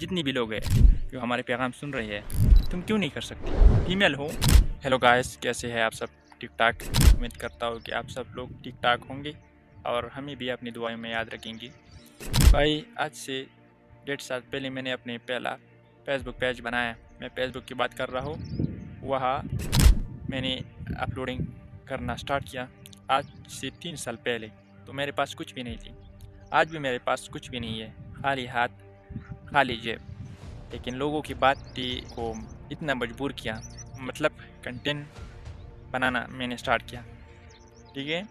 जितनी भी लोग हैं जो हमारे पैगाम सुन रही है, तुम क्यों नहीं कर सकती? फीमेल हो। हेलो गाइस, कैसे हैं आप सब? ठीक ठाक। उम्मीद करता हूँ कि आप सब लोग ठीक ठाक होंगे और हमें भी अपनी दुआओं में याद रखेंगे। भाई, आज से 1.5 साल पहले मैंने अपने पहला फेसबुक पेज बनाया। मैं फेसबुक की बात कर रहा हूँ। वहाँ मैंने अपलोडिंग करना स्टार्ट किया आज से 3 साल पहले। तो मेरे पास कुछ भी नहीं थी। आज भी मेरे पास कुछ भी नहीं है, खाली हाथ खाली जेब। लेकिन लोगों की बातें को इतना मजबूर किया, मतलब कंटेंट बनाना मैंने स्टार्ट किया, ठीक है।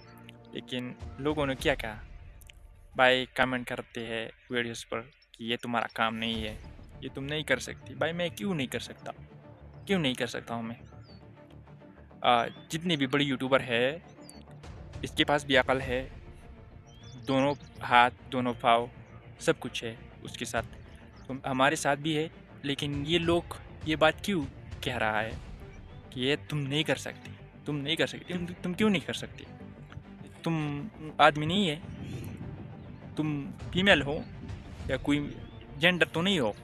लेकिन लोगों ने क्या कहा? भाई कमेंट करते हैं वीडियोस पर कि ये तुम्हारा काम नहीं है, ये तुम नहीं कर सकती। भाई मैं क्यों नहीं कर सकता? क्यों नहीं कर सकता हूँ मैं? जितनी भी बड़ी यूट्यूबर है, इसके पास भी अकल है, दोनों हाथ दोनों पाँव सब कुछ है उसके साथ, तो हमारे साथ भी है। लेकिन ये लोग ये बात क्यों कह रहा है कि ये तुम नहीं कर सकती, तुम नहीं कर सकती? तुम क्यों नहीं कर सकती? तुम आदमी नहीं है? तुम फीमेल हो या कोई जेंडर तो नहीं हो?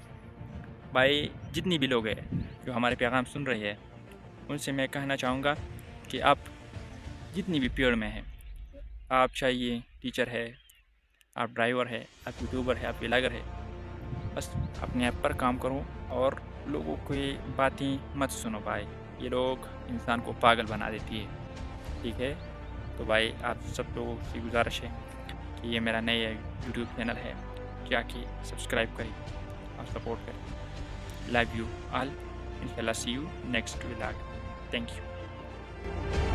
भाई, जितनी भी लोग हैं जो हमारे पैगाम सुन रहे हैं, उनसे मैं कहना चाहूँगा कि आप जितनी भी फील्ड में हैं, आप चाहिए टीचर है, आप ड्राइवर है, आप यूट्यूबर है, आप व्लॉगर है, बस अपने ऐप पर काम करो और लोगों की बातें मत सुनो। भाई, ये लोग इंसान को पागल बना देती है, ठीक है। तो भाई, आप सब लोगों से गुजारिश है कि ये मेरा नया यूट्यूब चैनल है, जाके सब्सक्राइब करें और सपोर्ट करें। Love you all. इंशाल्लाह see you next vlog. Thank you.